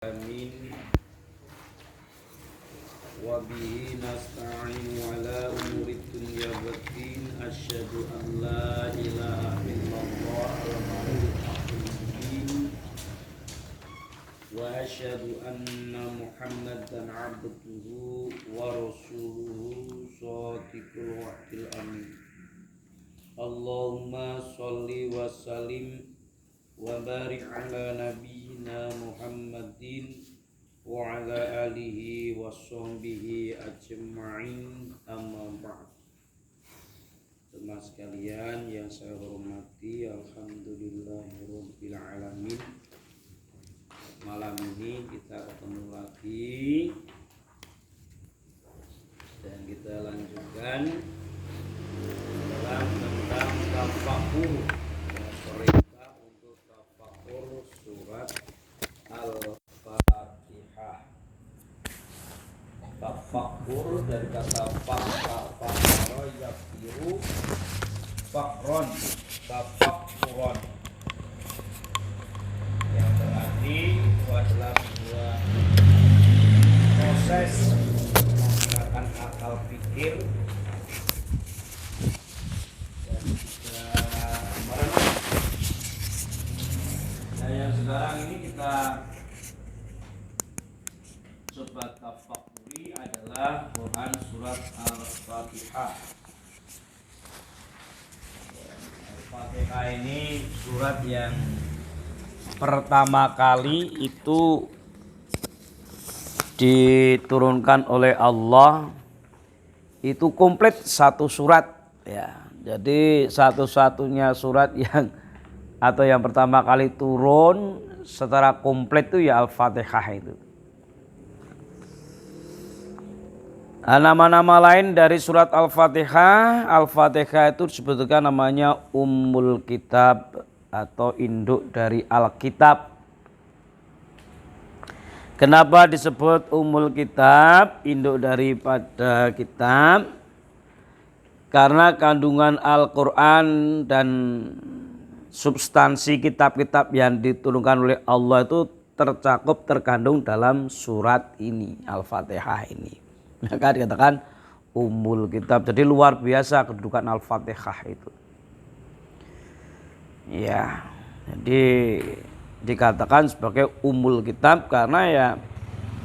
Amin. Wa bihi nasta'inu ala umuri dunya waddin. Asyhadu an la ilaha illallah al-haqqul mubin. Wa asyhadu anna Muhammadan abduhu wa rasuluhu shadiqul wa'dil amin. Allahumma sholli wa sallim wa barik ala nabiyyina Muhammadin wa ala alihi wa sahbihi ajma'in, amma ba'd. Teman sekalian yang saya hormati, alhamdulillahirabbil alamin. Malam ini kita ketemu lagi dan kita lanjutkan dalam tentang tafakkur, perintah untuk tafakkur surat Al-Fatihah. Tafakkur dari kata fakara yafiru fakron, tafakkuron, yang berarti itu adalah sebuah proses menggunakan akal pikir dan juga merenung. Nah, yang sekarang ini kita coba tafakkuri adalah Quran surat Al-Fatihah. Al-Fatihah ini surat yang pertama kali itu diturunkan oleh Allah, itu komplit satu surat ya. Jadi satu-satunya surat yang atau yang pertama kali turun secara komplit itu ya Al-Fatihah itu. Nah, nama-nama lain dari surat Al-Fatihah, Al-Fatihah itu disebutkan namanya Ummul Kitab atau induk dari Alkitab. Kenapa disebut Ummul Kitab, induk daripada kitab? Karena kandungan Al-Quran dan substansi kitab-kitab yang diturunkan oleh Allah itu terkandung dalam surat ini, Al-Fatihah ini. Maka dikatakan Ummul Kitab. Jadi luar biasa kedudukan Al-Fatihah itu. Ya, jadi dikatakan sebagai Ummul Kitab karena ya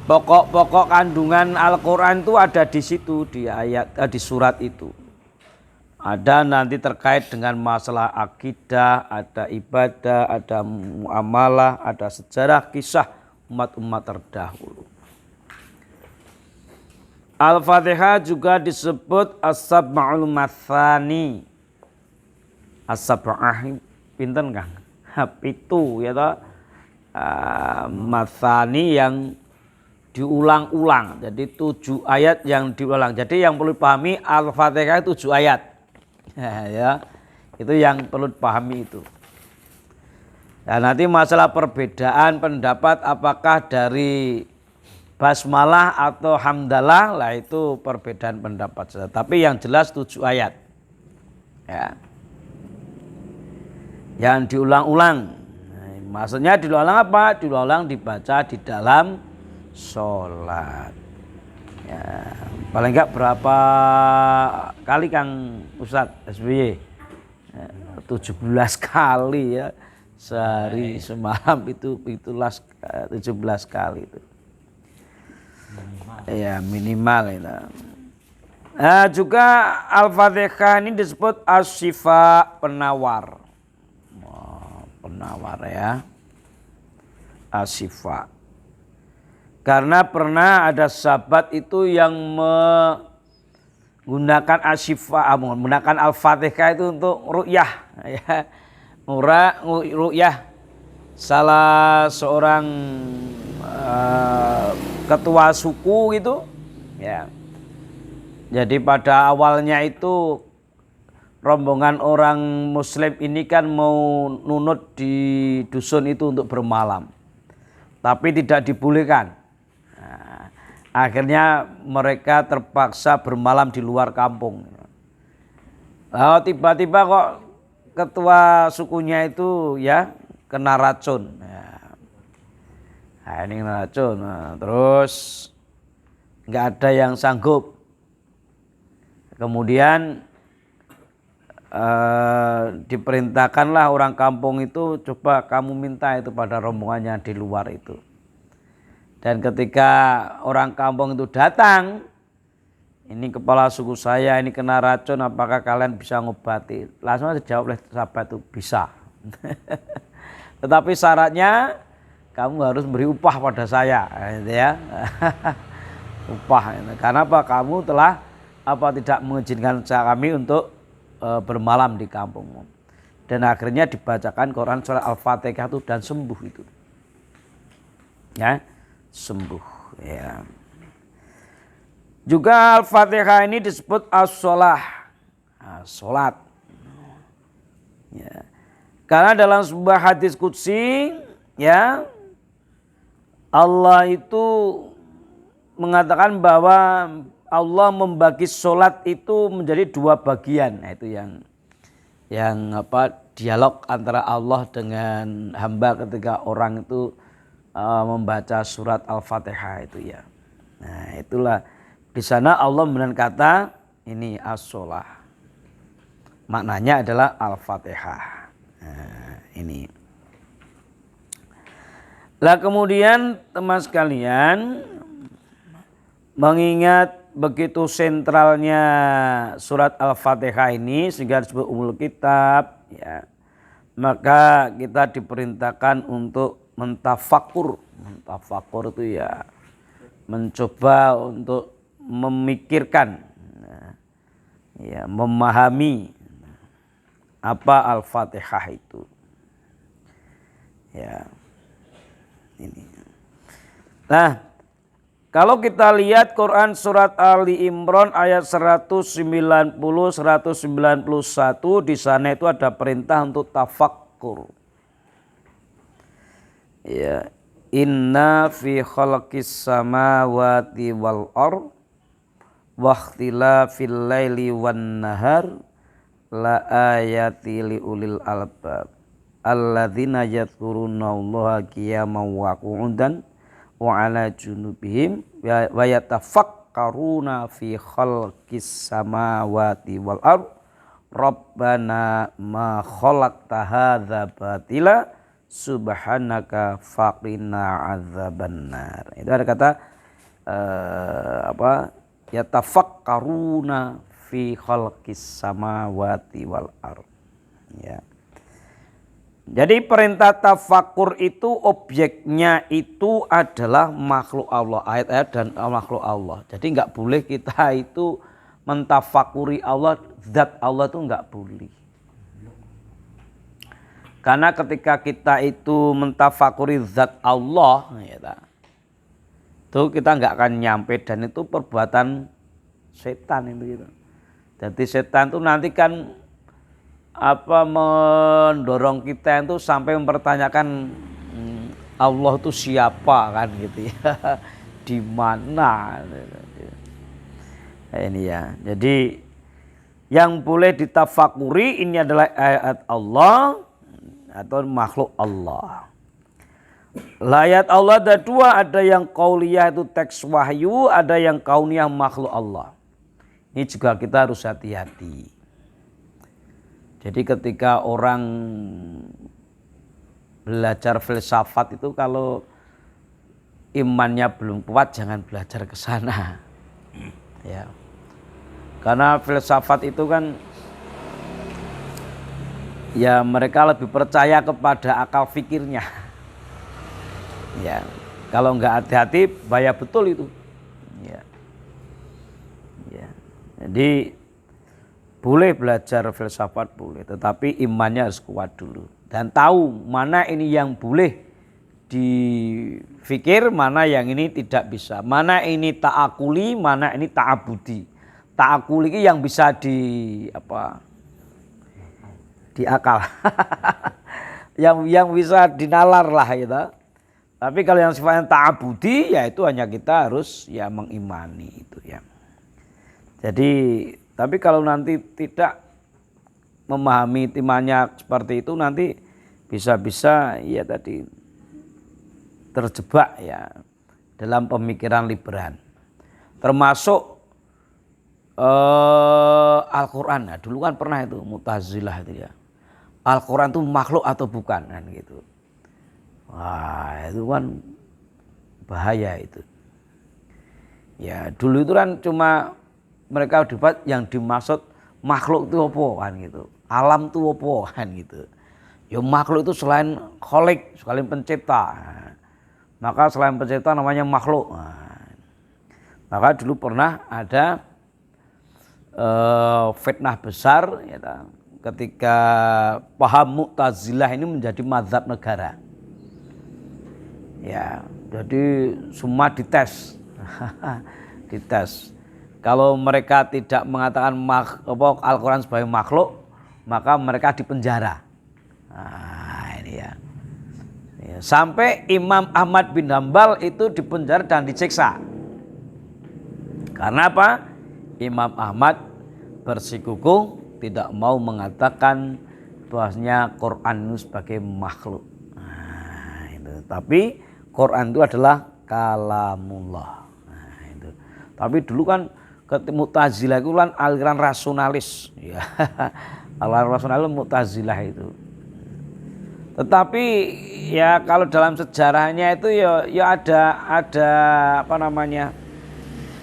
pokok-pokok kandungan Al-Quran itu ada di situ, di di surat itu. Ada nanti terkait dengan masalah akidah, ada ibadah, ada muamalah, ada sejarah kisah umat-umat terdahulu. Al-Fatihah juga disebut As-Sab'ul Matsani. As-Sab'ah pinten Kang? Pitu ya toh. Matsani yang diulang-ulang. Jadi 7 ayat yang diulang. Jadi yang perlu dipahami Al-Fatihah 7 ayat. Ya. Itu yang perlu dipahami itu. Dan nanti masalah perbedaan pendapat apakah dari basmalah atau hamdalah lah itu perbedaan pendapat saja. Tapi yang jelas 7 ayat. Ya. Yang diulang-ulang. Maksudnya diulang apa? Diulang dibaca di dalam sholat. Ya, paling enggak berapa kali Kang Ustadz SBY? 17 kali ya. Sehari semalam itu 17 kali itu. Ya minimal itu. Nah, juga Al-Fatihah ini disebut As-Syifa, penawar. Penawar ya, As-Syifa. Karena pernah ada sahabat itu yang menggunakan As-Syifa, menggunakan Al-Fatihah itu untuk ru'yah ya. Ru'yah salah seorang ketua suku gitu ya. Jadi pada awalnya itu rombongan orang muslim ini kan mau nunut di dusun itu untuk bermalam. Tapi tidak dibolehkan. Nah, akhirnya mereka terpaksa bermalam di luar kampung. Lalu tiba-tiba kok ketua sukunya itu ya kena racun. Ya. Nah, ini kena racun. Nah, terus nggak ada yang sanggup. Kemudian diperintahkanlah orang kampung itu, coba kamu minta itu pada rombongannya di luar itu. Dan ketika orang kampung itu datang, ini kepala suku saya ini kena racun, apakah kalian bisa ngobati? Langsung aja jawab oleh sahabat itu, bisa. Tetapi syaratnya kamu harus beri upah pada saya, gitu ya. Upah. Karena apa? Kamu telah tidak mengizinkan kami untuk bermalam di kampungmu. Dan akhirnya dibacakan Quran surat Al-Fatihah itu dan sembuh itu. Ya, sembuh. Ya. Juga Al-Fatihah ini disebut as-sholah, sholat. Ya. Karena dalam sebuah hadis qudsi, ya, Allah itu mengatakan bahwa Allah membagi sholat itu menjadi 2 bagian. Nah, itu yang dialog antara Allah dengan hamba ketika orang itu membaca surat Al-Fatihah itu ya. Nah, itulah di sana Allah menggunakan kata ini as-sholah. Maknanya adalah Al-Fatihah. Nah, ini. Lah kemudian teman sekalian, mengingat begitu sentralnya surat Al-Fatihah ini sehingga disebut Ummul Kitab, ya, maka kita diperintahkan untuk mentafakkur. Mentafakkur itu ya mencoba untuk memikirkan, ya, memahami apa Al-Fatihah itu. Ya. Ini. Nah, kalau kita lihat Quran surat Ali Imran ayat 190 191, di sana itu ada perintah untuk tafakkur. Ya, inna fi khalqis samawati wal ard wa ikhtilafil laili wan nahar la ayati liulil albab alladzina yadhkurunallaha qiyaman wa qu'udan wa 'ala junubihim wa yatafakkaruna fi khalqis samawati wal ard rabbana ma khalaqta hadza batila subhanaka faqina adzabannar. Itu ada kata yatafakkaruna fi khalqis samawati wal ard, ya. Jadi perintah tafakur itu objeknya itu adalah makhluk Allah, ayat-ayat dan makhluk Allah. Jadi nggak boleh kita itu mentafakuri Allah, zat Allah itu nggak boleh. Karena ketika kita itu mentafakuri zat Allah, ya, itu kita nggak akan nyampe, dan itu perbuatan setan itu. Gitu. Jadi setan itu nanti kan mendorong kita itu sampai mempertanyakan Allah itu siapa kan gitu ya. Di mana ini ya. Jadi yang boleh ditafakuri ini adalah ayat Allah atau makhluk Allah. Ayat Allah ada 2, ada yang qauliyah itu teks wahyu, ada yang kauniyah makhluk Allah. Ini juga kita harus hati-hati. Jadi ketika orang belajar filsafat itu kalau imannya belum kuat jangan belajar ke sana. Ya. Karena filsafat itu kan ya mereka lebih percaya kepada akal fikirnya. Ya. Kalau enggak hati-hati bahaya betul itu. Ya. Ya. Jadi boleh belajar filsafat boleh, tetapi imannya harus kuat dulu dan tahu mana ini yang boleh difikir, mana yang ini tidak bisa, mana ini ta'akuli, mana ini ta'abudi. Ta'akuli ini yang bisa diakal, yang bisa dinalar lah gitu. Tapi kalau yang sifatnya ta'abudi, ya itu hanya kita harus ya mengimani itu ya. Jadi tapi kalau nanti tidak memahami imannya seperti itu, nanti bisa-bisa ya tadi terjebak ya dalam pemikiran liberal. Termasuk Al-Quran. Nah, dulu kan pernah itu Mu'tazilah itu ya. Al-Quran itu makhluk atau bukan kan gitu. Wah, itu kan bahaya itu. Ya, dulu itu kan cuma mereka debat yang dimaksud makhluk itu apa kan gitu. Alam itu apa kan gitu. Ya makhluk itu selain kholik, selain pencipta. Maka selain pencipta namanya makhluk. Maka dulu pernah ada fitnah besar ya, ketika paham Mu'tazilah ini menjadi mazhab negara. Ya, jadi semua dites. Dites. Kalau mereka tidak mengatakan Al-Quran sebagai makhluk, maka mereka dipenjara. Nah, ini ya. Sampai Imam Ahmad bin Hambal itu dipenjara dan disiksa. Karena apa? Imam Ahmad bersikukuh tidak mau mengatakan bahwasanya Quran itu sebagai makhluk. Nah, itu. Tapi Quran itu adalah kalamullah. Nah, itu. Tapi dulu kan Mu'tazilah itu kan aliran rasionalis. Ya. Aliran rasionalis Mu'tazilah itu. Tetapi ya kalau dalam sejarahnya itu ya ada apa namanya?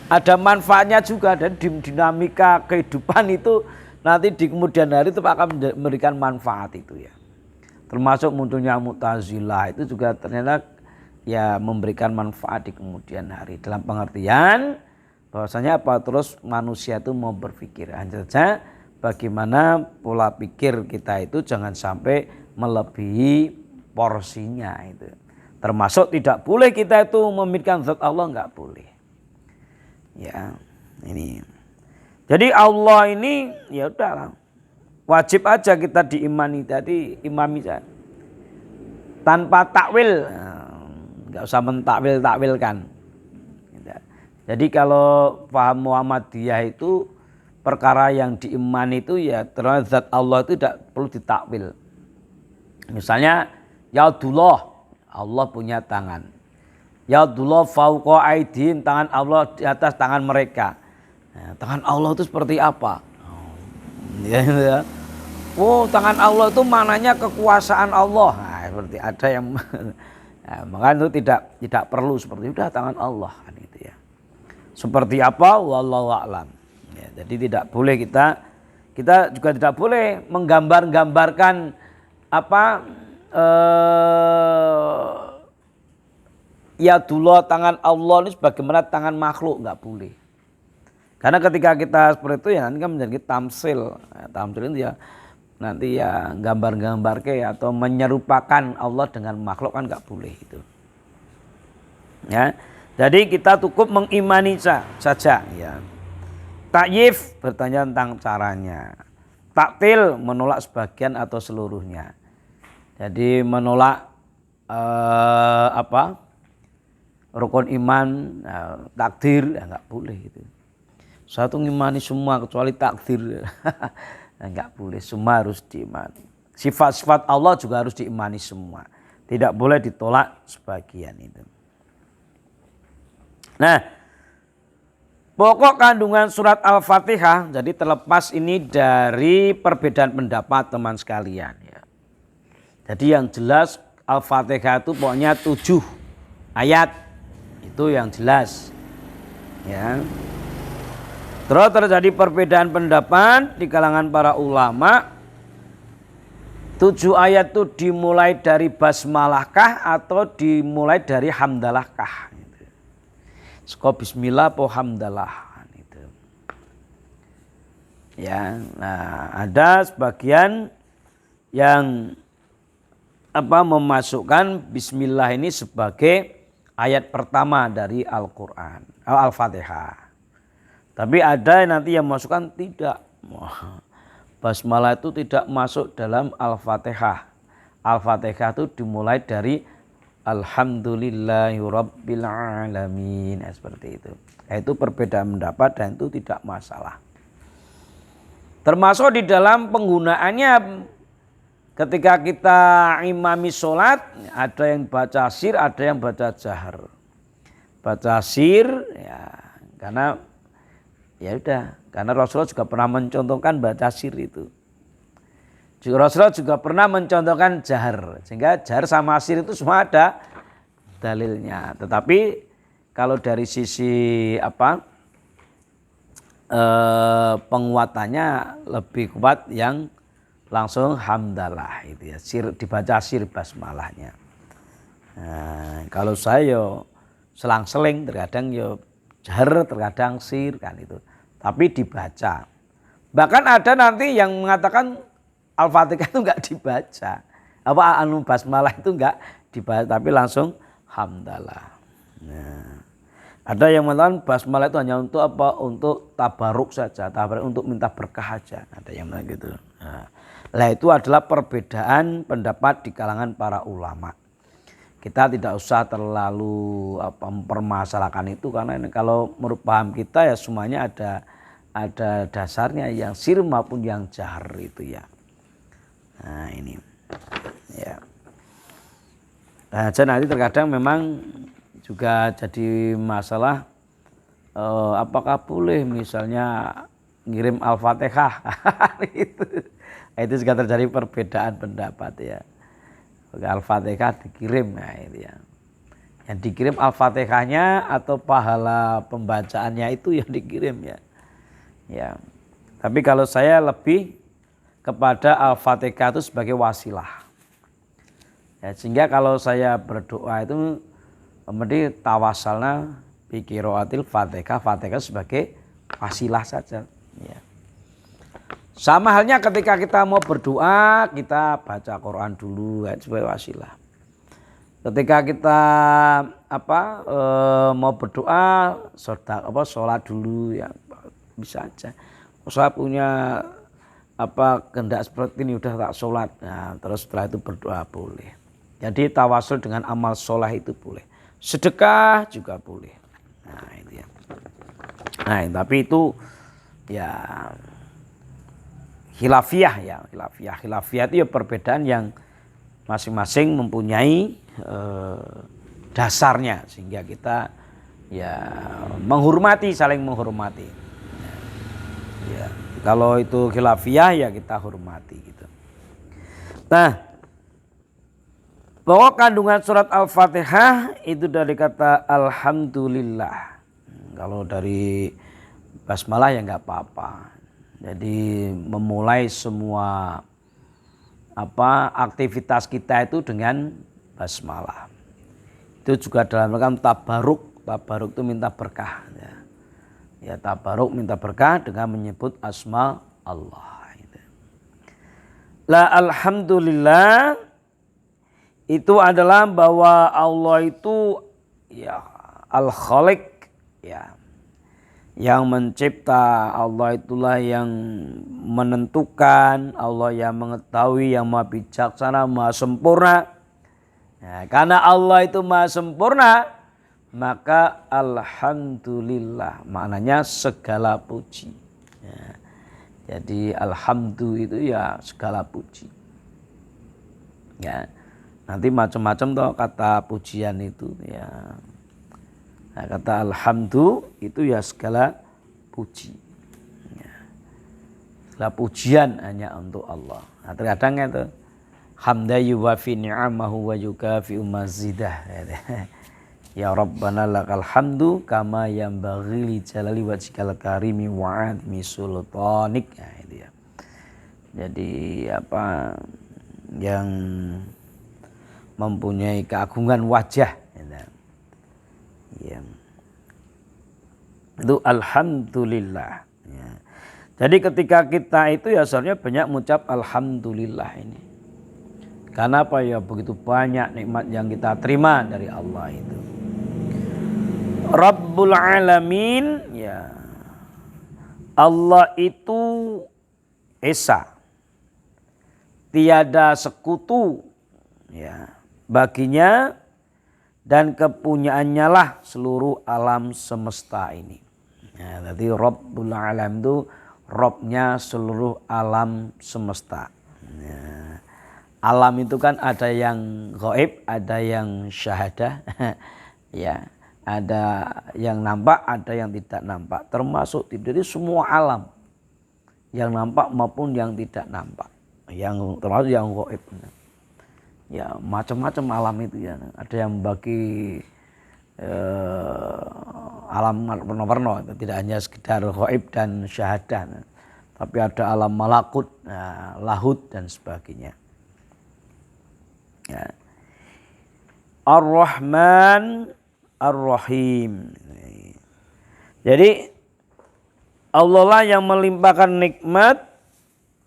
Ada manfaatnya juga, dan dinamika kehidupan itu nanti di kemudian hari itu akan memberikan manfaat itu ya. Termasuk munculnya Mu'tazilah itu juga ternyata ya memberikan manfaat di kemudian hari dalam pengertian bahwasanya apa, terus manusia itu mau berpikir hanya saja bagaimana pola pikir kita itu jangan sampai melebihi porsinya itu. Termasuk tidak boleh kita itu memikirkan zat Allah, enggak boleh. Ya, ini. Jadi Allah ini ya udahlah, wajib aja kita diimani, tadi imami saja. Tanpa takwil, enggak usah mentakwil-takwilkan. Jadi kalau paham Muhammadiyah itu perkara yang diimani itu ya terhadap zat Allah itu tidak perlu ditakwil. Misalnya Yadullah, Allah punya tangan. Yadullah fauqa aidin, tangan Allah di atas tangan mereka. Nah, tangan Allah itu seperti apa? Ya. Oh, tangan Allah itu maknanya kekuasaan Allah. Nah, seperti ada yang nah, maka itu tidak perlu seperti udah tangan Allah kan itu ya. Seperti apa? Wallahu a'lam. Ya, jadi tidak boleh kita juga tidak boleh menggambar-gambarkan apa Yadullah, tangan Allah ini sebagaimana tangan makhluk, nggak boleh. Karena ketika kita seperti itu ya nanti kan menjadi tamsil. Tamsil itu ya nanti ya gambar-gambar atau menyerupakan Allah dengan makhluk kan nggak boleh itu. Ya, jadi kita cukup mengimani saja ya. Takyif bertanya tentang caranya. Taktil menolak sebagian atau seluruhnya. Jadi menolak rukun iman, takdir ya nggak boleh itu. Satu ngimani semua kecuali takdir, nggak boleh, semua harus diimani. Sifat-sifat Allah juga harus diimani semua, tidak boleh ditolak sebagian itu. Nah, pokok kandungan surat Al-Fatihah, jadi terlepas ini dari perbedaan pendapat teman sekalian ya. Jadi yang jelas Al-Fatihah itu pokoknya 7 ayat. Itu yang jelas ya. Terus terjadi perbedaan pendapat di kalangan para ulama, 7 ayat itu dimulai dari basmalahkah atau dimulai dari hamdalahkah gitu. Bismillah po hamdalah gitu. Ya, nah ada sebagian yang memasukkan bismillah ini sebagai ayat pertama dari Al-Quran, Al-Fatihah. Tapi ada nanti yang masukkan tidak. Basmalah itu tidak masuk dalam Al-Fatihah. Al-Fatihah itu dimulai dari Alhamdulillahirabbil alamin. Seperti itu. Itu perbedaan pendapat dan itu tidak masalah. Termasuk di dalam penggunaannya ketika kita imami sholat, ada yang baca sir, ada yang baca jahar. Baca sir, ya karena ya udah, karena Rasulullah juga pernah mencontohkan baca sir itu. Rasulullah juga pernah mencontohkan jahar, sehingga jahar sama sir itu semua ada dalilnya. Tetapi kalau dari sisi penguatannya lebih kuat yang langsung hamdalah itu ya, sir dibaca sir basmalahnya. Nah, kalau saya selang-seling, terkadang yo jahar, terkadang sir kan itu, tapi dibaca. Bahkan ada nanti yang mengatakan Al-Fatihah itu enggak dibaca. Basmalah itu enggak dibaca, tapi langsung hamdalah. Nah, ada yang mengatakan basmalah itu hanya untuk Untuk tabaruk saja, tabaruk untuk minta berkah aja. Ada yang bilang gitu. Nah, itu adalah perbedaan pendapat di kalangan para ulama. Kita tidak usah terlalu mempermasalahkan itu, karena kalau menurut paham kita ya semuanya ada dasarnya, yang sir maupun yang jahar itu ya. Nah ini ya. Nah, nanti terkadang memang juga jadi masalah apakah boleh misalnya ngirim Al-Fatihah itu juga terjadi perbedaan pendapat ya. Al-Fatihah dikirim, nah itu ya. Yang dikirim Al-Fatihahnya atau pahala pembacaannya itu yang dikirim ya. Ya. Tapi kalau saya lebih kepada Al-Fatihah itu sebagai wasilah. Ya, sehingga kalau saya berdoa itu mesti tawasalna bi qiraatil Fatihah, Fatihah sebagai wasilah saja. Ya. Sama halnya ketika kita mau berdoa, kita baca Quran dulu ya, sebagai wasilah. Ketika kita mau berdoa, sholat dulu ya, bisa aja. Saya punya kehendak seperti ini, udah tak sholat, nah, terus setelah itu berdoa boleh. Jadi tawasul dengan amal sholat itu boleh, sedekah juga boleh. Nah itu ya. Nah tapi itu ya khilafiyah ya, khilafiyah itu ya perbedaan yang masing-masing mempunyai dasarnya, sehingga kita ya menghormati, saling menghormati. Ya. Kalau itu khilafiyah ya kita hormati gitu. Nah, bahwa kandungan surat Al-Fatihah itu dari kata Alhamdulillah. Kalau dari basmalah ya nggak apa-apa. Jadi memulai semua aktivitas kita itu dengan basmalah. Itu juga dalam rangka tabaruk. Tabaruk itu minta berkah. Ya tabaruk minta berkah dengan menyebut asma Allah. La alhamdulillah itu adalah bahwa Allah itu ya al-khaliq ya, yang mencipta. Allah itulah yang menentukan, Allah yang mengetahui, yang maha bijaksana, maha sempurna. Nah, karena Allah itu maha sempurna, maka alhamdulillah maknanya segala puji. Ya, jadi alhamdulillah itu ya segala puji. Ya, nanti macam-macam toh kata pujian itu ya. Nah, kata alhamdulillah itu ya segala puji. Ya, segala pujian hanya untuk Allah. Nah, terkadang itu hamda yuwafi ni'amahu wa yukafi mazidah. Ya Rabbana lakal hamdu kama yanbaghi li jalali wajhikal karimi wa admi sultanik. Nah, itu ya. Jadi yang mempunyai keagungan wajah ya. Itu alhamdulillah ya. Jadi ketika kita itu ya seharusnya banyak mengucap alhamdulillah ini. Karena apa ya, begitu banyak nikmat yang kita terima dari Allah itu. Rabbul Alamin ya, Allah itu esa, tiada sekutu ya baginya, dan kepunyaannya lah seluruh alam semesta ini. Ya, jadi Rabbul Alam itu Robnya seluruh alam semesta. Ya. Alam itu kan ada yang gaib, ada yang syahadah. Ya, ada yang nampak, ada yang tidak nampak. Termasuk jadi semua alam. Yang nampak maupun yang tidak nampak. Yang termasuk yang gaib. Ya, macam-macam alam itu ya. Ada yang bagi alam warna-warna, tidak hanya sekedar gaib dan syahadah. Tapi ada alam malakut, lahut dan sebagainya. Ya. Ar-Rahman Ar-Rahim. Jadi Allah lah yang melimpahkan nikmat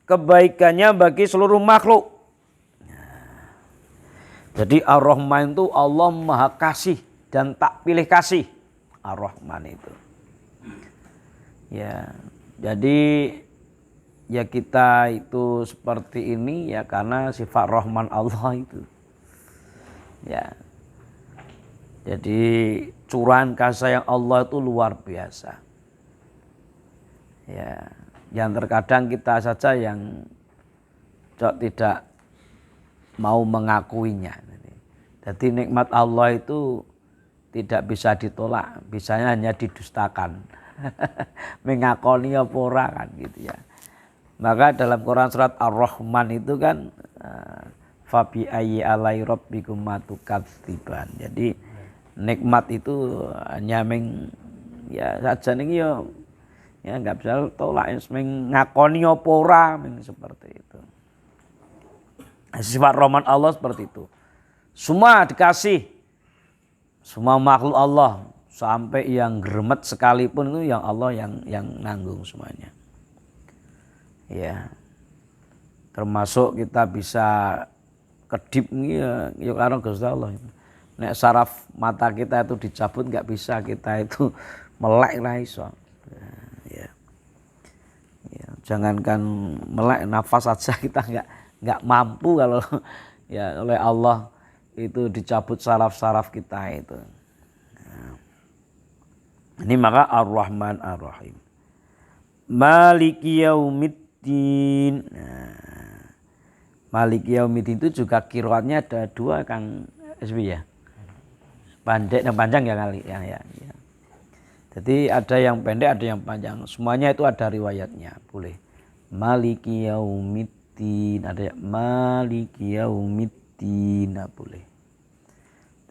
kebaikannya bagi seluruh makhluk. Jadi Ar-Rahman itu Allah Maha Kasih dan tak pilih kasih. Ar-Rahman itu. Ya, jadi ya kita itu seperti ini ya karena sifat Rahman Allah itu. Ya. Jadi curahan kasih sayang Allah itu luar biasa. Ya, yang terkadang kita saja yang tidak mau mengakuinya. Jadi nikmat Allah itu tidak bisa ditolak, bisanya hanya didustakan. Mengakoni apa ora kan gitu ya. Maka dalam Quran surat Ar-Rahman itu kan fabi ayyi alai rabbikum matukadziban. Jadi nikmat itu hanya ya saja nih ya enggak bisa tolak, ngakoni apa ora seperti itu. Sifat Rahman Allah seperti itu. Semua dikasih, semua makhluk Allah sampai yang geremet sekalipun itu yang Allah yang nanggung semuanya. Ya, termasuk kita bisa kedip ya karena Gusti Allah. Nek saraf mata kita itu dicabut nggak bisa kita itu melek lah iso. Ya. Ya, jangankan melek nafas saja kita nggak mampu kalau ya oleh Allah itu dicabut saraf-saraf kita itu. Nah. Ini maka Ar-Rahman Ar-Rahim. Maliki Yaumiddin. Nah, Maliki Yaumiddin itu juga qiraatnya ada dua Kang SB ya. Pendek dan panjang ya kali ya. Jadi ada yang pendek, ada yang panjang. Semuanya itu ada riwayatnya, boleh. Maliki Yaumiddin, ada Maliki Yaumiddin, boleh.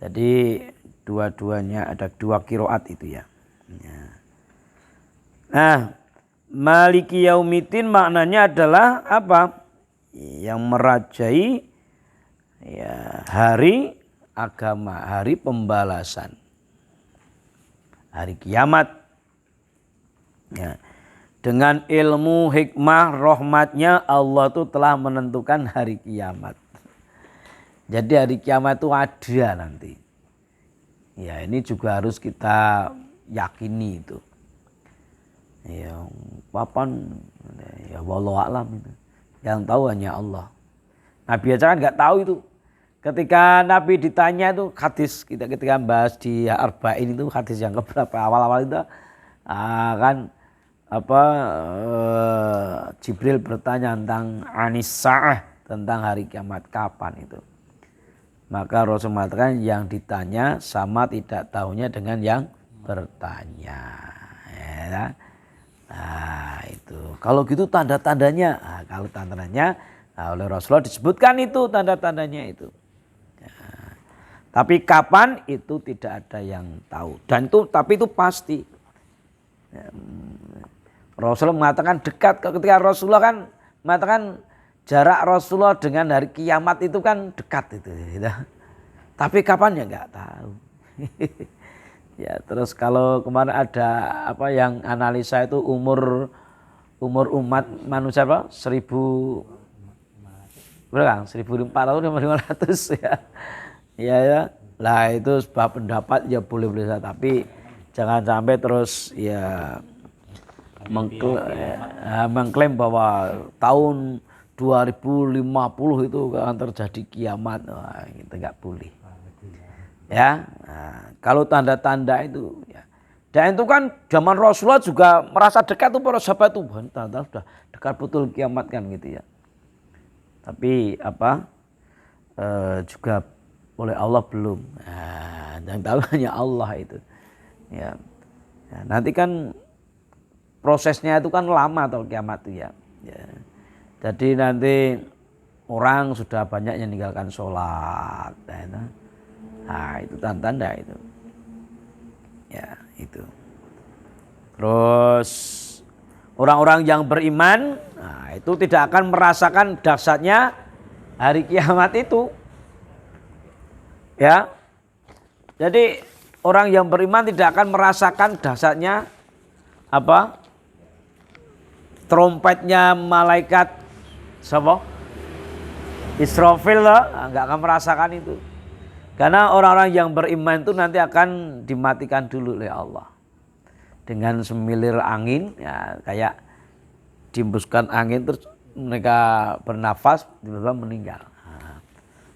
Jadi dua-duanya ada dua qiraat itu ya. Nah, Maliki Yaumiddin maknanya adalah apa? Yang merajai ya, hari agama, hari pembalasan, hari kiamat. Ya. Dengan ilmu hikmah rahmatnya Allah itu telah menentukan hari kiamat. Jadi hari kiamat itu ada nanti. Ya, ini juga harus kita yakini itu. Ya, kapan ya wallahu a'lam itu. Yang tahu hanya Allah. Nabi aja kan nggak tahu itu. Ketika Nabi ditanya itu hadis kita ketika bahas di Arba'in itu hadis yang keberapa awal-awal itu kan apa Jibril bertanya tentang anis sa'ah, tentang hari kiamat kapan itu. Maka Rasul mengatakan yang ditanya sama tidak tahunya dengan yang bertanya. Ya. Nah itu. Kalau gitu tanda-tandanya. Nah, kalau tanda-tandanya oleh Rasulullah disebutkan itu tanda-tandanya itu. Nah, tapi kapan itu tidak ada yang tahu. Dan itu tapi itu pasti. Ya, Rasulullah mengatakan dekat. Ketika Rasulullah kan mengatakan jarak Rasulullah dengan hari kiamat itu kan dekat itu. Gitu. Tapi kapan ya nggak tahu. Ya terus kalau kemarin ada apa yang analisa itu umur umat manusia apa 1400 500 ya. Ya. Lah itu sebab pendapat ya boleh-boleh saja tapi jangan sampai terus ya mengklaim bahwa tahun 2050 itu akan terjadi kiamat. Wah, itu enggak boleh. Ya, nah, kalau tanda-tanda itu ya. Dan itu kan zaman Rasulullah juga merasa dekat tuh para sahabat tuh, tanda sudah dekat betul kiamat kan gitu ya. Tapi apa? juga oleh Allah belum. Nah, yang tahu hanya Allah itu. Ya. Nah, nanti kan prosesnya itu kan lama atau kiamat itu ya. Ya. Jadi nanti orang sudah banyak yang meninggalkan sholat. Nah, itu tanda-tanda itu. Ya, itu. Terus orang-orang yang beriman, nah, itu tidak akan merasakan dahsyatnya hari kiamat itu. Ya. Jadi orang yang beriman tidak akan merasakan dahsyatnya apa? Trompetnya malaikat siapa? Israfil lah, enggak akan merasakan itu. Karena orang-orang yang beriman itu nanti akan dimatikan dulu oleh Allah. Dengan semilir angin, ya kayak dihembuskan angin terus mereka bernafas tiba-tiba meninggal. Nah,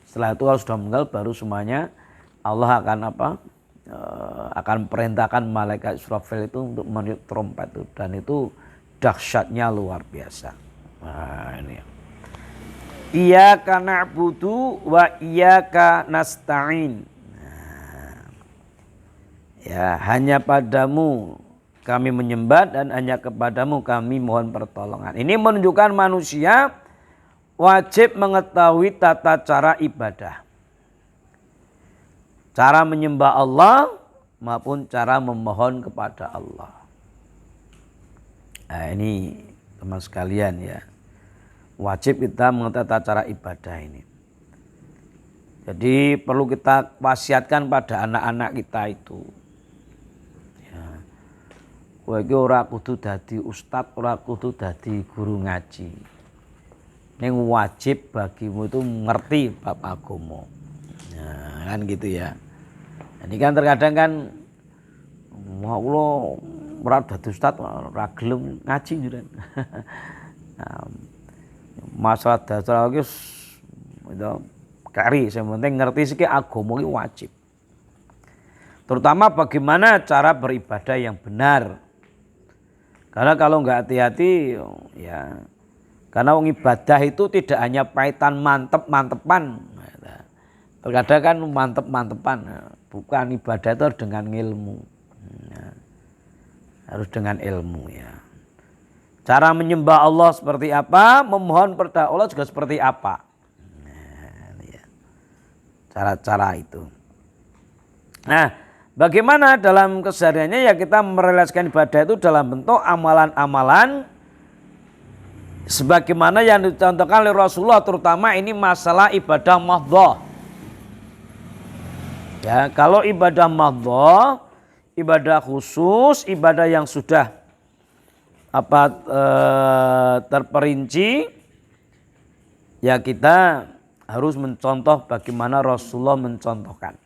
setelah itu kalau sudah meninggal baru semuanya Allah akan apa? Akan perintahkan malaikat Israfil itu untuk meniup trompet itu, dan itu dahsyatnya luar biasa. Nah, ini. Iyyaka na'budu wa iyyaka nasta'in. Nah, ya, hanya padamu kami menyembah dan hanya kepadamu kami mohon pertolongan. Ini menunjukkan manusia wajib mengetahui tata cara ibadah. Cara menyembah Allah maupun cara memohon kepada Allah. Nah, ini teman sekalian ya. Wajib kita mengetahui tata cara ibadah ini. Jadi perlu kita wasiatkan pada anak-anak kita itu. Ya. Kowe iki ora kudu dadi ustadz, ora kudu dadi guru ngaji. Ning wajib bagimu itu ngerti bab agama. Nah, kan gitu ya. Ini kan terkadang kan mau ora dadi ustaz ora gelem ngaji juga. Nah, masalah dasar iki itu kari, yang penting ngerti sih agama iki wajib. Terutama bagaimana cara beribadah yang benar. Karena kalau enggak hati-hati ya, karena ibadah itu tidak hanya paitan mantep-mantepan. Terkadang kan mantep-mantepan, bukan ibadah itu harus dengan ilmu. Harus dengan ilmu ya. Cara menyembah Allah seperti apa, memohon kepada Allah juga seperti apa. Nah, ya. Cara-cara itu. Nah, bagaimana dalam kesehariannya ya kita merealisasikan ibadah itu dalam bentuk amalan-amalan sebagaimana yang dicontohkan oleh Rasulullah, terutama ini masalah ibadah mahdhah. Ya, kalau ibadah mahdhah, ibadah khusus, ibadah yang sudah terperinci, ya kita harus mencontoh bagaimana Rasulullah mencontohkan.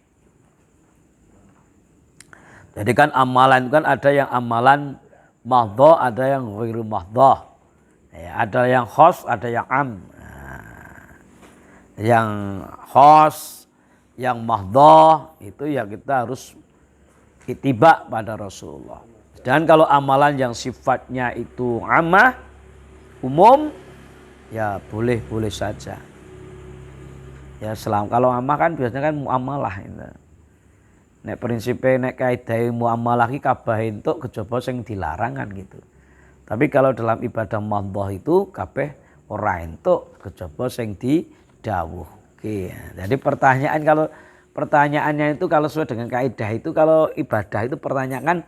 Jadi kan amalan kan ada yang amalan mahdhah, ada yang ghairu mahdhah. Ya, ada yang khos, ada yang am. Nah, yang khos, yang mahdhah itu ya kita harus ittiba pada Rasulullah. Dan kalau amalan yang sifatnya itu ammah, umum, ya boleh-boleh saja. Ya kalau ammah kan biasanya kan muamalah. Nek prinsipe nek kaidah muamalah iki kabeh entuk kejaba sing dilarang kan gitu. Tapi kalau dalam ibadah mahdhah itu kabeh ora entuk kejaba sing didhawuhke. Jadi pertanyaannya itu kalau sesuai dengan kaidah itu, kalau ibadah itu pertanyaan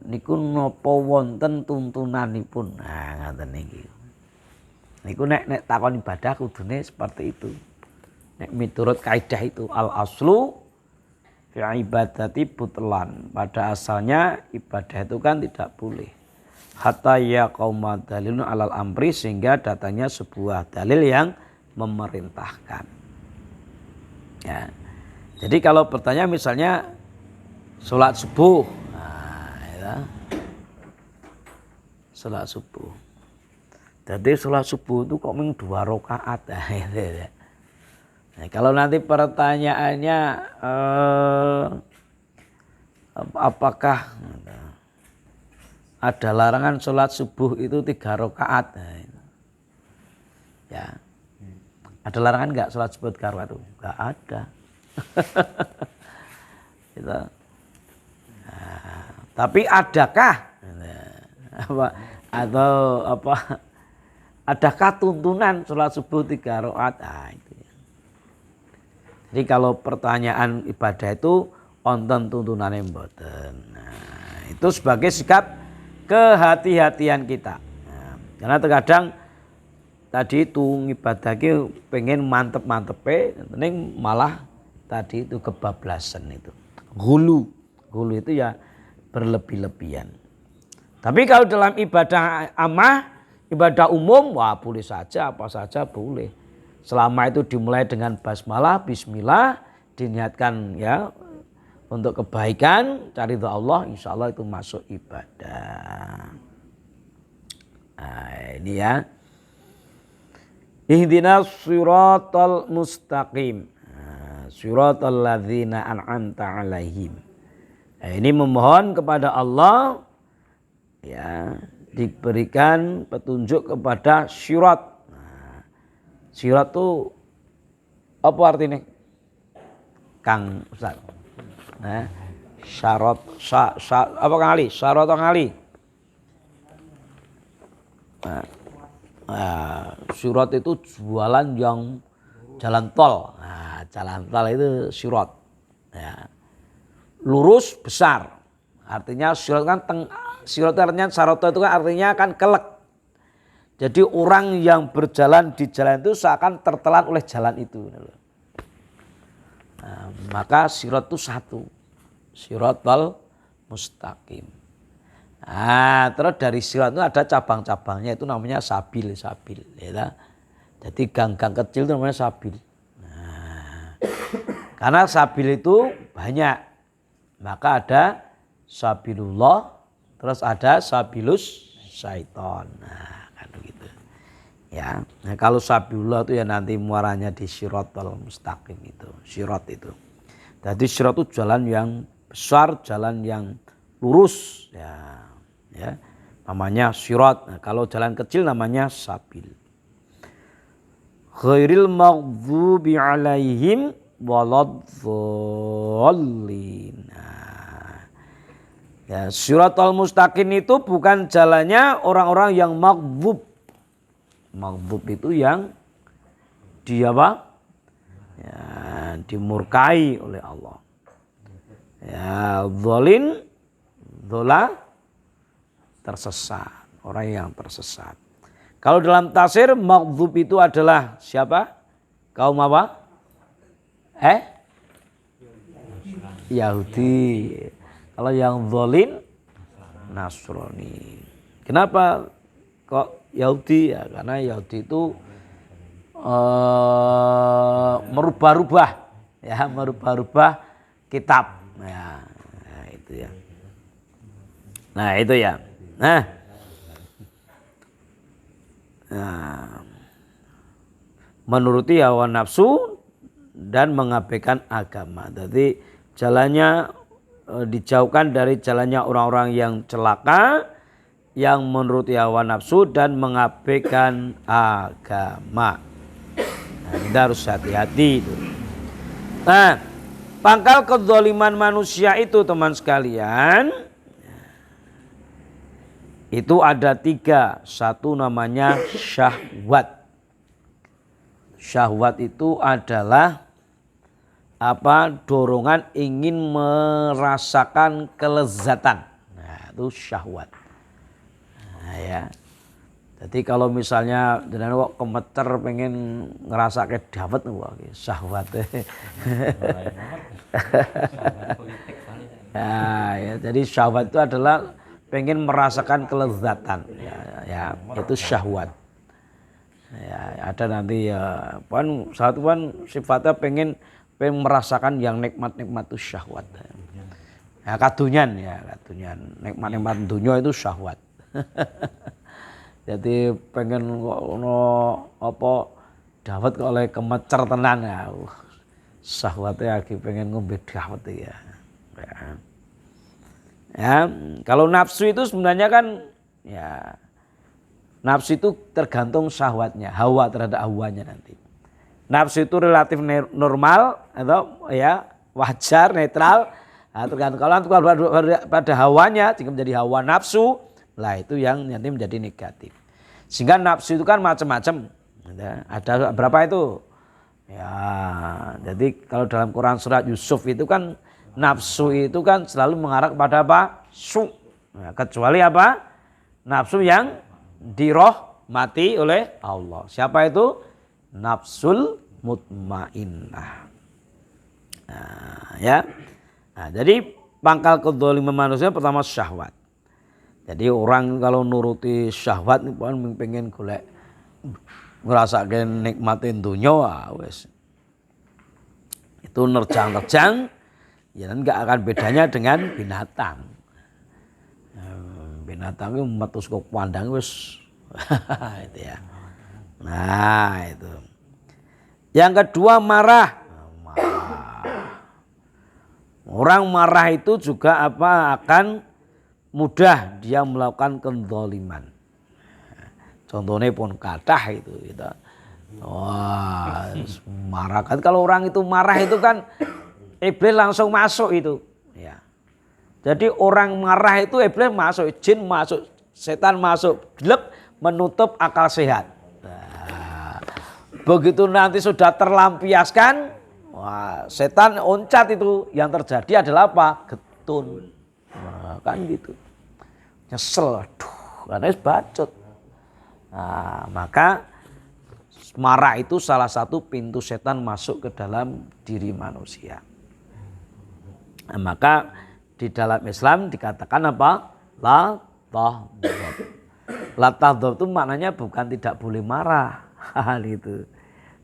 niku napa wonten tuntunanipun. Nah, ngoten niki. Niku nek takon ibadah kudune seperti itu. Nek miturut kaidah itu al aslu fi ibadati butlan. Pada asalnya ibadah itu kan tidak boleh. Hatta ya qauma dalilun alal amri, sehingga datanya sebuah dalil yang memerintahkan. Ya. Jadi kalau bertanya misalnya sholat subuh. Sholat subuh. Jadi sholat subuh itu kok mung 2 rakaat. Nah, kalau nanti pertanyaannya apakah ada larangan sholat subuh itu 3 rakaat? Ya. Ada larangan enggak sholat subuh tiga rakaat itu? Enggak ada. Gitu. Nah, tapi adakah adakah tuntunan sholat subuh 3 rakaat? Nah, itu ya. Jadi kalau pertanyaan ibadah itu wonten tuntunane mboten. Nah, itu sebagai sikap kehati-hatian kita. Nah, karena terkadang tadi itu ibadah ki pengen mantep-mantepe, ning malah tadi itu kebablasan itu. Gulu itu ya berlebih-lebihan. Tapi kalau dalam ibadah amah, ibadah umum, wah boleh saja, apa saja boleh. Selama itu dimulai dengan basmalah, bismillah, diniatkan ya untuk kebaikan, cari doa Allah, insya Allah itu masuk ibadah. Nah, ini ya. Ihdinas siratal mustaqim. Siratal ladzina an'amta 'alaihim. Nah, ini memohon kepada Allah ya diberikan petunjuk kepada sirat. Nah, sirat itu apa artinya? Kang Ustaz. Nah, syarat apa Kang Ali? Syarat Kang Ali. Nah, surat itu jualan yang jalan tol. Nah, jalan tol itu surat. Ya. Lurus besar. Artinya surat kan surat artinya saroto itu kan artinya kan kelek. Jadi orang yang berjalan di jalan itu seakan tertelan oleh jalan itu. Nah, maka sirat itu satu. Siratal mustaqim. Nah, terus dari sirat itu ada cabang-cabangnya itu namanya sabil ya. Jadi gang-gang kecil itu namanya sabil. Nah, karena sabil itu banyak, maka ada sabilullah, terus ada sabilus syaiton. Nah, kan begitu. Ya, nah, kalau sabilullah itu ya nanti muaranya di siratal mustaqim itu, sirat itu. Jadi sirat itu jalan yang besar, jalan yang lurus, ya namanya sirat. Nah, kalau jalan kecil namanya sabil. Ghairil maghdubi alaihim waladhdallin. Nah, ya, siratal mustaqim itu bukan jalannya orang-orang yang maghdub. Maghdub itu yang dia apa? Ya, dimurkai oleh Allah. Ya, dzalin, dzola, tersesat, orang yang tersesat. Kalau dalam tafsir maghdub itu adalah siapa? Kaum apa? Yahudi. Kalau yang dzalin, Nasrani. Kenapa kok Yahudi? Ya, karena Yahudi itu merubah-rubah, ya merubah-rubah kitab. Nah, itu ya. Nah, itu ya. Nah, menuruti hawa nafsu dan mengabaikan agama. Jadi jalannya dijauhkan dari jalannya orang-orang yang celaka, yang menuruti hawa nafsu dan mengabaikan agama. Nah, kita harus hati-hati itu. Nah, pangkal kezaliman manusia itu teman sekalian, itu ada 3. Satu namanya syahwat. Syahwat itu adalah dorongan ingin merasakan kelezatan. Nah, itu syahwat. Nah, ya. Jadi kalau misalnya jenengan kok kemeter pengen ngerasa kayak dapat wah syahwat. Nah, ya, jadi syahwat itu adalah pengen merasakan kelezatan, ya itu syahwat. Ya, ada nanti ya, satu sifatnya pengen merasakan yang nikmat-nikmat itu syahwat. Ya, kadunyan nikmat-nikmat dunia itu syahwat. Jadi pengen dawet oleh kemecer tenan ya. Syahwatnya lagi pengen ngombe dawet ya. Ya, kalau nafsu itu sebenarnya kan ya nafsu itu tergantung syahwatnya, hawa terhadap hawanya nanti. Nafsu itu relatif normal atau ya wajar, netral. Nah, tergantung kalau pada hawanya jika menjadi hawa nafsu, lah itu yang nanti menjadi negatif. Sehingga nafsu itu kan macam-macam. Ada berapa itu? Ya, jadi kalau dalam Quran surat Yusuf itu kan nafsu itu kan selalu mengarah kepada apa? Su. Nah, kecuali apa? Nafsu yang dirahmati oleh Allah. Siapa itu? Nafsul mutmainnah. Nah, ya. Nah, jadi pangkal kedzaliman manusia pertama syahwat. Jadi orang kalau nuruti syahwat nih pengen golek ngerasakan nikmatin dunia wes. Itu nerjang-nerjang ya enggak akan bedanya dengan binatang. Binatang itu metus kok pandang wes itu ya. Nah, itu. Yang kedua marah. Orang marah itu juga akan mudah dia melakukan kezaliman. Contohnya pun kathah itu gitu. Wah, marah kan kalau orang itu marah itu kan iblis langsung masuk itu. Ya. Jadi orang marah itu iblis masuk, jin masuk, setan masuk, gelap menutup akal sehat. Nah, begitu nanti sudah terlampiaskan, wah, setan oncat itu, yang terjadi adalah apa? Getun. Nah, kan gitu. Nyesel, aduh, karena bacot. Nah, maka marah itu salah satu pintu setan masuk ke dalam diri manusia. Nah, maka di dalam Islam dikatakan apa? La taghdab. La taghdab itu maknanya bukan tidak boleh marah. Hal itu.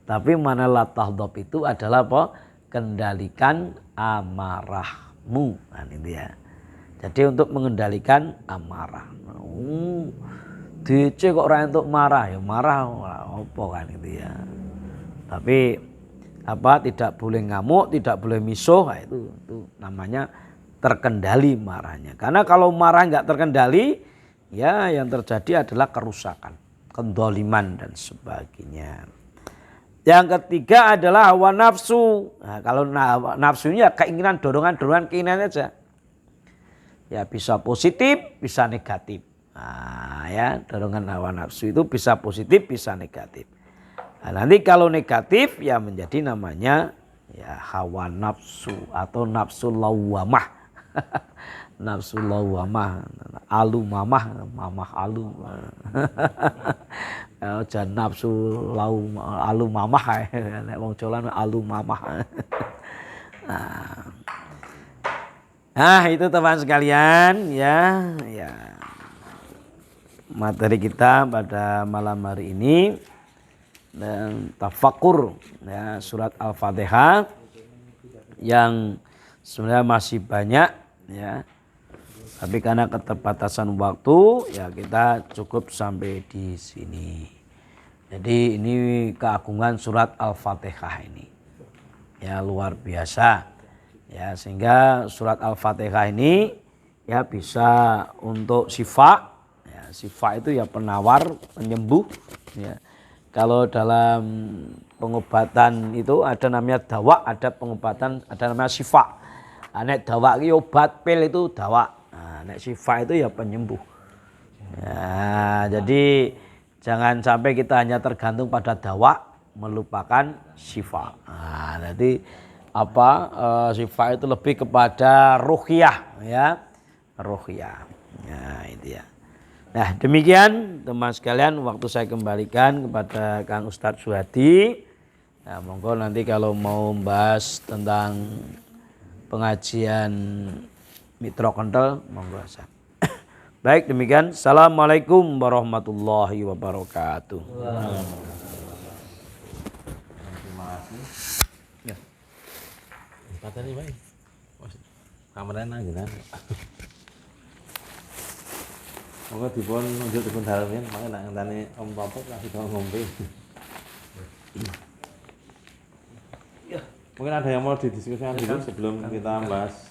Tapi mana la taghdab itu adalah apa? Kendalikan amarahmu. Nah, itu ya. Jadi untuk mengendalikan amarah. DC kok orang untuk marah, ya marah apa kan itu ya. Tapi apa tidak boleh ngamuk, tidak boleh misuh, nah itu namanya terkendali marahnya. Karena kalau marah nggak terkendali, ya yang terjadi adalah kerusakan, kezaliman dan sebagainya. Yang ketiga adalah hawa nafsu. Nah, kalau nafsunya keinginan, dorongan keinginan aja. Ya bisa positif, bisa negatif. Nah, ya dorongan hawa nafsu itu bisa positif, bisa negatif. Nah, nanti kalau negatif ya menjadi namanya ya hawa nafsu atau nafsu lawamah. Nafsu lawamah, alu mamah, mamah alu. Jangan nafsu alu mamah, nek wong Jawa alu mamah. Nah, itu teman sekalian ya. Materi kita pada malam hari ini dan tafakkur ya, surat Al-Fatihah yang sebenarnya masih banyak ya. Tapi karena keterbatasan waktu ya kita cukup sampai di sini. Jadi ini keagungan surat Al-Fatihah ini. Ya luar biasa. Ya sehingga surat Al-Fatihah ini ya bisa untuk syifa. Syifa itu ya penawar, penyembuh ya. Kalau dalam pengobatan itu ada namanya dawa, ada pengobatan, ada namanya syifa. Nek dawa itu obat, pil itu dawa. Nah, nek syifa itu ya penyembuh. Ya, jadi jangan sampai kita hanya tergantung pada dawa, melupakan syifa. Nah, jadi apa syifa itu lebih kepada ruqyah ya. Ruqyah. Ya, itu ya. Nah demikian teman sekalian, waktu saya kembalikan kepada Kang Ustadz Suhadi. Nah, monggo nanti kalau mau membahas tentang pengajian Mitra Kentel, monggo saja. Baik demikian, assalamualaikum warahmatullahi wabarakatuh. Terima kasih. Ya. Pateni baik. Kameranya nang Monggo dipun nunjuk dipun dalem mangke nek ngenteni Om Popok lagi mau ngombe. Mungkin ada yang mau didiskusikan dulu sebelum kita bahas